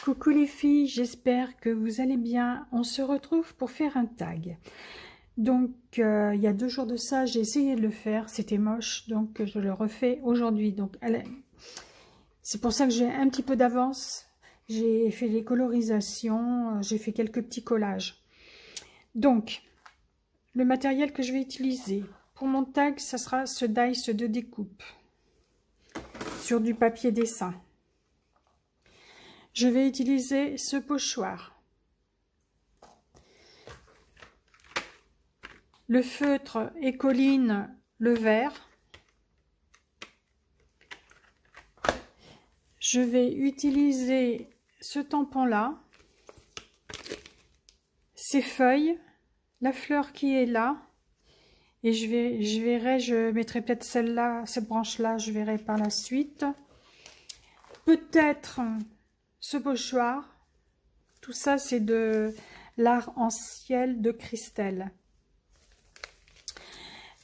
Coucou les filles, j'espère que vous allez bien. On se retrouve pour faire un tag. Donc, il y a 2 jours de ça, j'ai essayé de le faire. C'était moche, donc je le refais aujourd'hui. Donc, c'est pour ça que j'ai un petit peu d'avance. J'ai fait les colorisations, j'ai fait quelques petits collages. Donc, le matériel que je vais utiliser pour mon tag, ça sera ce dice de découpe sur du papier dessin. Je vais utiliser ce pochoir, le feutre Écoline, le vert. Je vais utiliser ce tampon-là, ces feuilles, la fleur qui est là, et je mettrai peut-être celle-là, cette branche-là, je verrai par la suite. Peut-être ce pochoir. Tout ça, c'est de l'art en ciel de Christelle.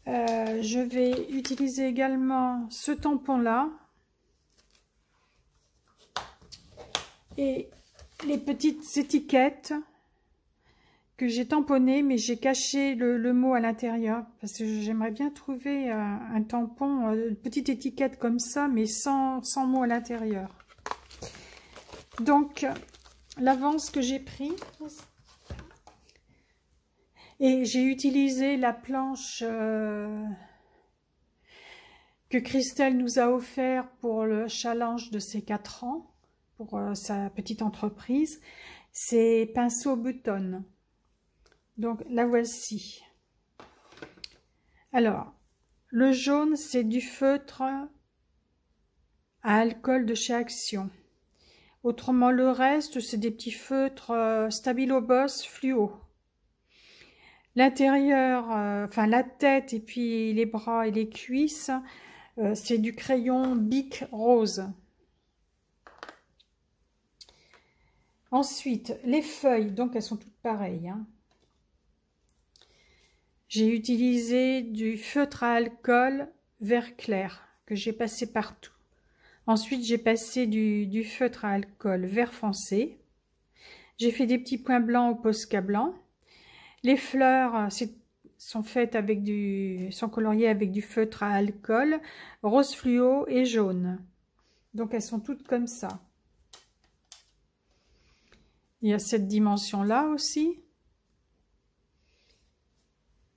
Je vais utiliser également ce tampon-là et les petites étiquettes que j'ai tamponnées, mais j'ai caché le mot à l'intérieur parce que j'aimerais bien trouver un tampon, une petite étiquette comme ça, mais sans mot à l'intérieur. Donc, l'avance que j'ai pris, et j'ai utilisé la planche que Christelle nous a offert pour le challenge de ses 4 ans, pour sa petite entreprise. C'est pinceau Button. Donc, la voici. Alors, le jaune, c'est du feutre à alcool de chez Action. Autrement, le reste, c'est des petits feutres Stabilo Boss fluo. L'intérieur, enfin la tête et puis les bras et les cuisses, c'est du crayon Bic rose. Ensuite, les feuilles, donc elles sont toutes pareilles, hein. J'ai utilisé du feutre à alcool vert clair que j'ai passé partout. Ensuite, j'ai passé du feutre à alcool vert foncé. J'ai fait des petits points blancs au Posca blanc. Les fleurs sont faites avec sont coloriées avec du feutre à alcool, rose fluo et jaune. Donc, elles sont toutes comme ça. Il y a cette dimension-là aussi.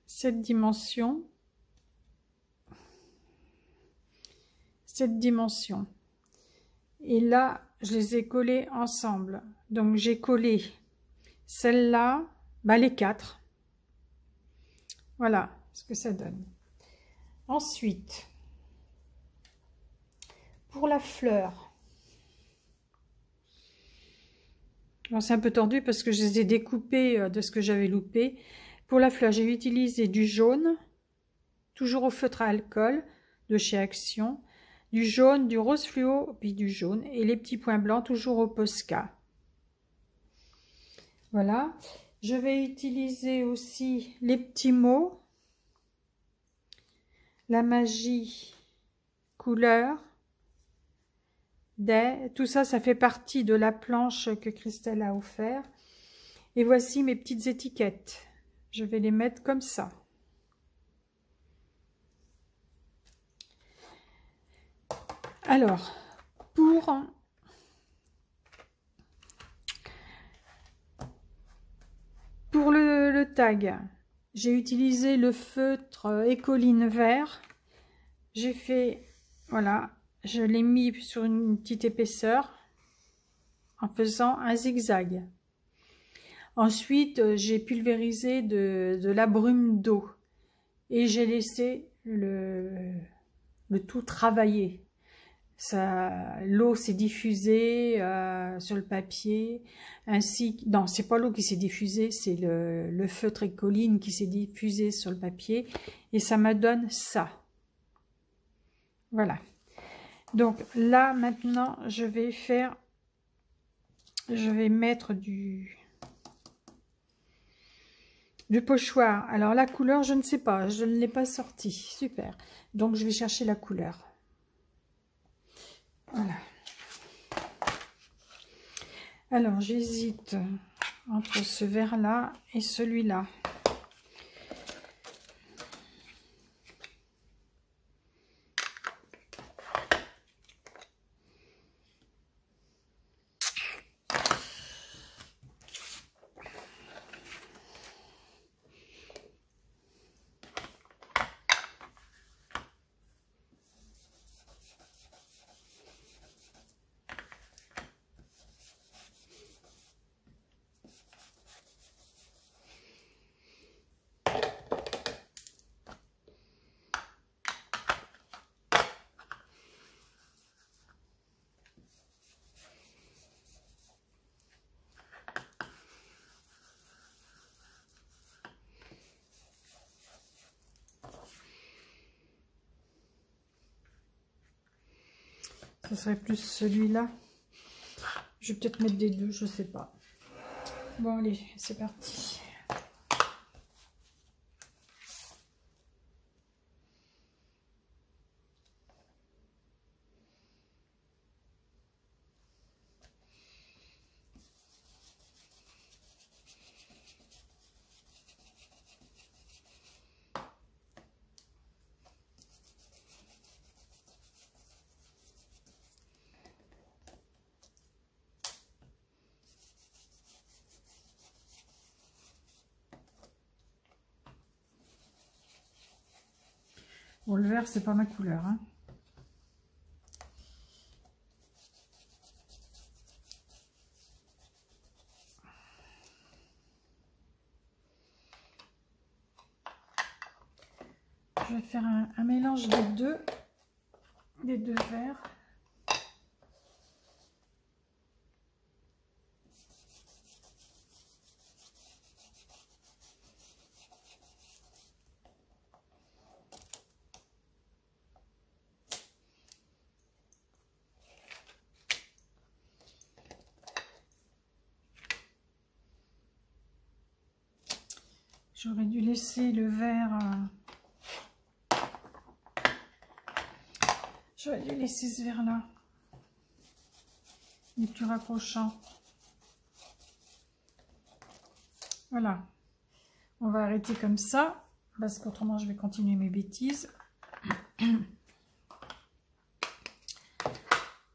Cette dimension. Cette dimension. Et là, je les ai collées ensemble. Donc, j'ai collé celle-là, les 4. Voilà ce que ça donne. Ensuite, pour la fleur, c'est un peu tordu parce que je les ai découpées de ce que j'avais loupé. Pour la fleur, j'ai utilisé du jaune, toujours au feutre à alcool de chez Action, du jaune, du rose fluo, puis du jaune, et les petits points blancs toujours au Posca. Voilà. Je vais utiliser aussi les petits mots, la magie couleur, tout ça, ça fait partie de la planche que Christelle a offert. Et voici mes petites étiquettes. Je vais les mettre comme ça. Alors, pour le tag, j'ai utilisé le feutre Écoline vert. J'ai fait, voilà, je l'ai mis sur une petite épaisseur en faisant un zigzag. Ensuite, j'ai pulvérisé de la brume d'eau et j'ai laissé le tout travailler. L'eau s'est diffusée sur le papier, ainsi non, c'est pas l'eau qui s'est diffusée, c'est le feutre Écoline qui s'est diffusé sur le papier, et ça me donne ça. Voilà. Donc là maintenant, je vais mettre du pochoir. Alors la couleur, je ne sais pas, je ne l'ai pas sortie. Super. Donc je vais chercher la couleur. Voilà. Alors, j'hésite entre ce vert-là et celui-là. Ce serait plus celui-là. Je vais peut-être mettre des deux, je sais pas. Bon, allez, c'est parti. Bon, le vert, c'est pas ma couleur, hein. Je vais faire un mélange des deux verts. J'aurais dû laisser le vert. J'aurais dû laisser ce vert là. Il est plus raccrochant. Voilà. On va arrêter comme ça. Parce qu'autrement, je vais continuer mes bêtises.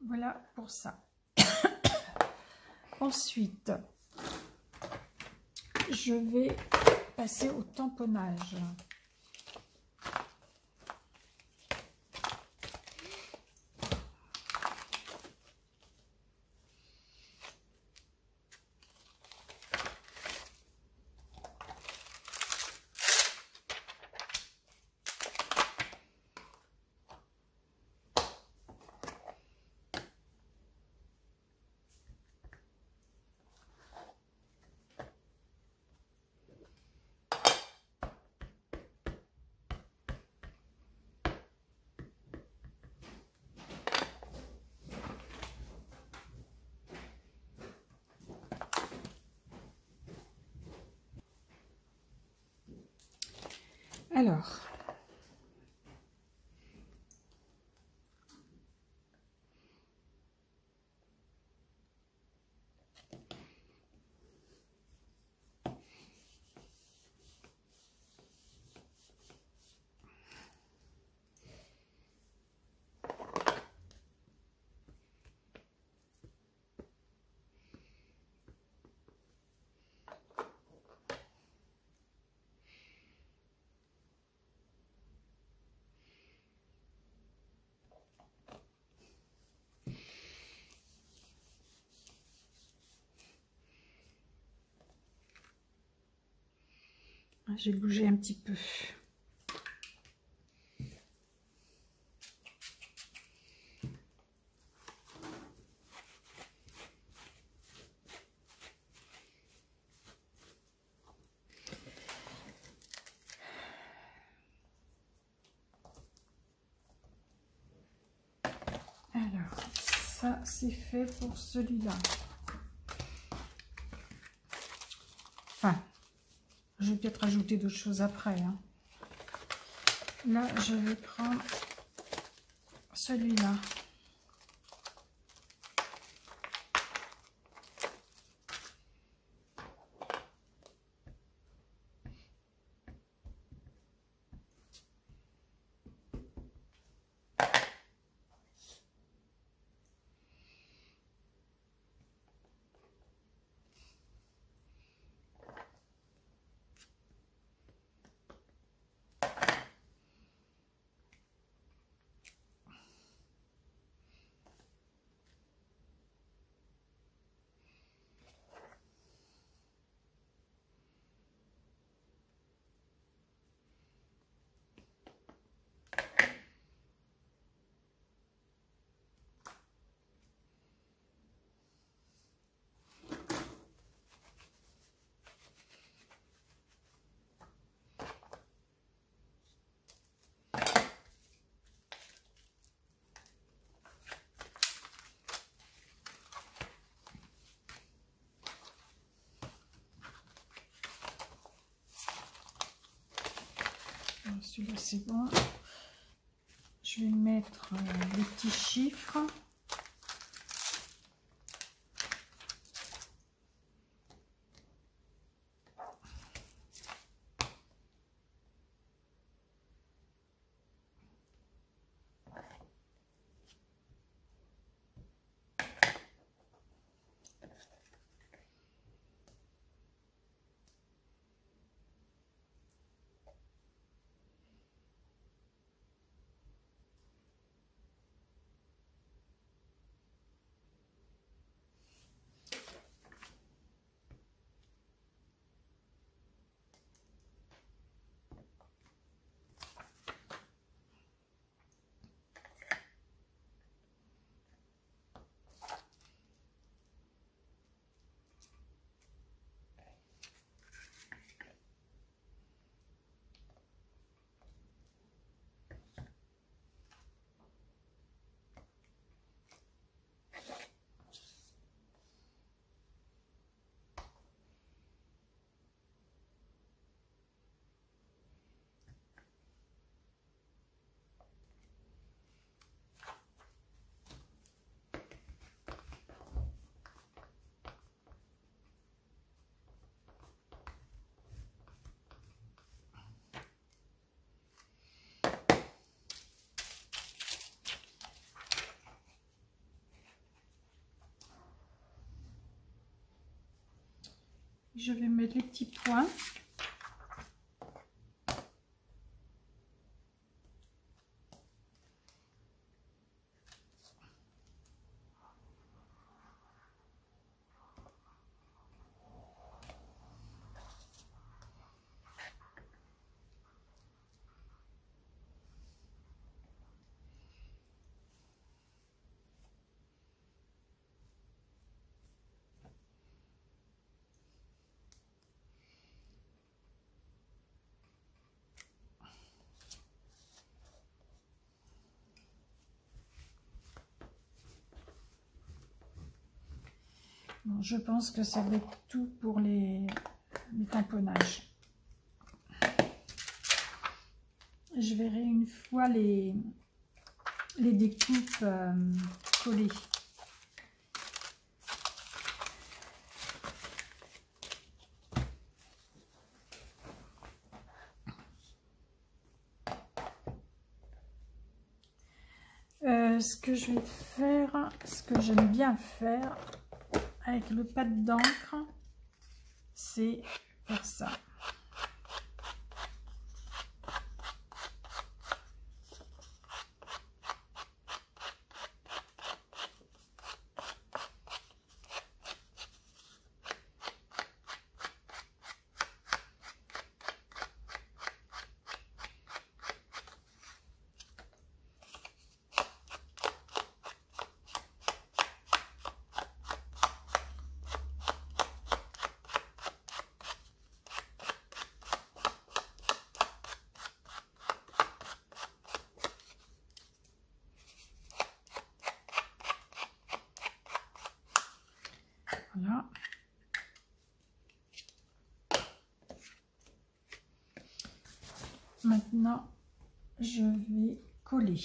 Voilà pour ça. Ensuite, je vais passer au tamponnage. Alors, j'ai bougé un petit peu. Alors, ça c'est fait pour celui-là. Enfin, je vais peut-être rajouter d'autres choses après, hein. Là, je vais prendre celui-là. celui-là c'est bon. Je vais mettre les petits chiffres. Je vais mettre les petits points. Bon, je pense que ça va être tout pour les tamponnages. Je verrai une fois les découpes collées. Ce que je vais faire, ce que j'aime bien faire avec le pad d'encre, c'est faire ça. Voilà. Maintenant, je vais coller.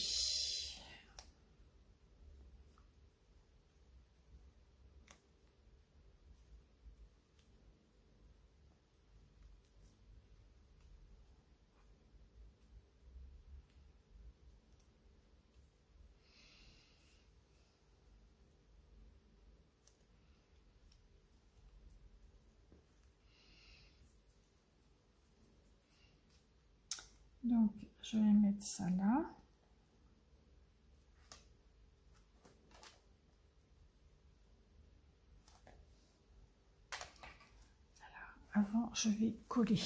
Donc, je vais mettre ça là. Voilà. Avant, je vais coller.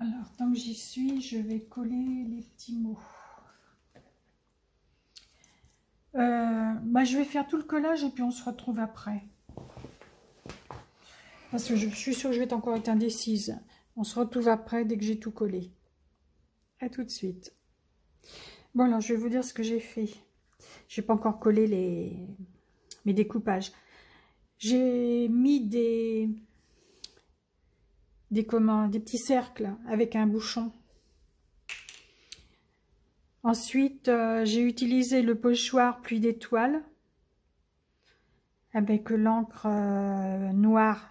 Alors, tant que j'y suis, je vais coller les petits mots. Je vais faire tout le collage et puis on se retrouve après. Parce que je suis sûre que je vais encore être indécise. On se retrouve après dès que j'ai tout collé. À tout de suite. Bon, alors je vais vous dire ce que j'ai fait. Je n'ai pas encore collé mes découpages. J'ai mis des petits cercles avec un bouchon. Ensuite, j'ai utilisé le pochoir pluie d'étoiles avec l'encre noire,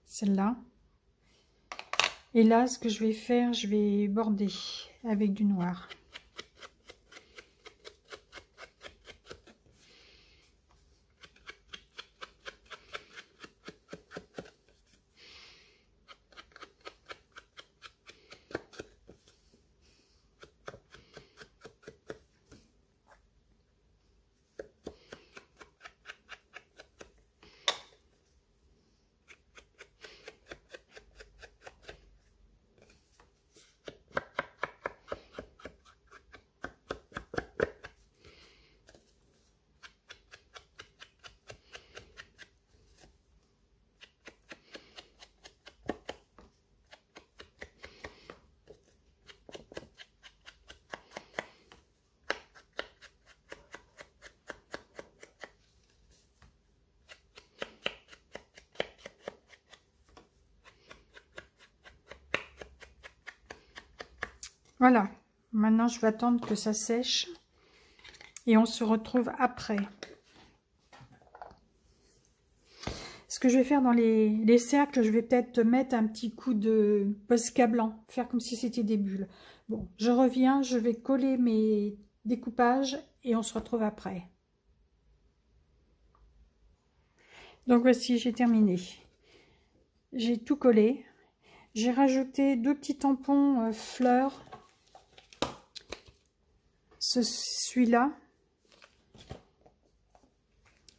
celle-là. Et là, ce que je vais faire, je vais border avec du noir. Voilà, maintenant je vais attendre que ça sèche et on se retrouve après. Ce que je vais faire dans les cercles, je vais peut-être mettre un petit coup de Posca blanc, faire comme si c'était des bulles. Bon, je reviens, je vais coller mes découpages et on se retrouve après. Donc voici, j'ai terminé. J'ai tout collé. J'ai rajouté 2 petits tampons fleurs. Celui-là.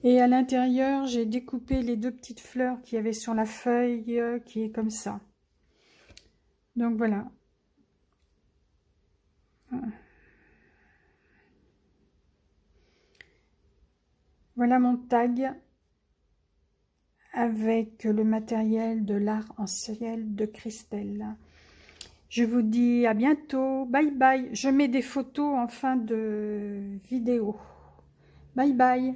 Et à l'intérieur, j'ai découpé les 2 petites fleurs qu'il y avait sur la feuille, qui est comme ça. Donc voilà. Voilà mon tag avec le matériel de l'art en ciel de Christelle. Je vous dis à bientôt. Bye bye. Je mets des photos en fin de vidéo. Bye bye.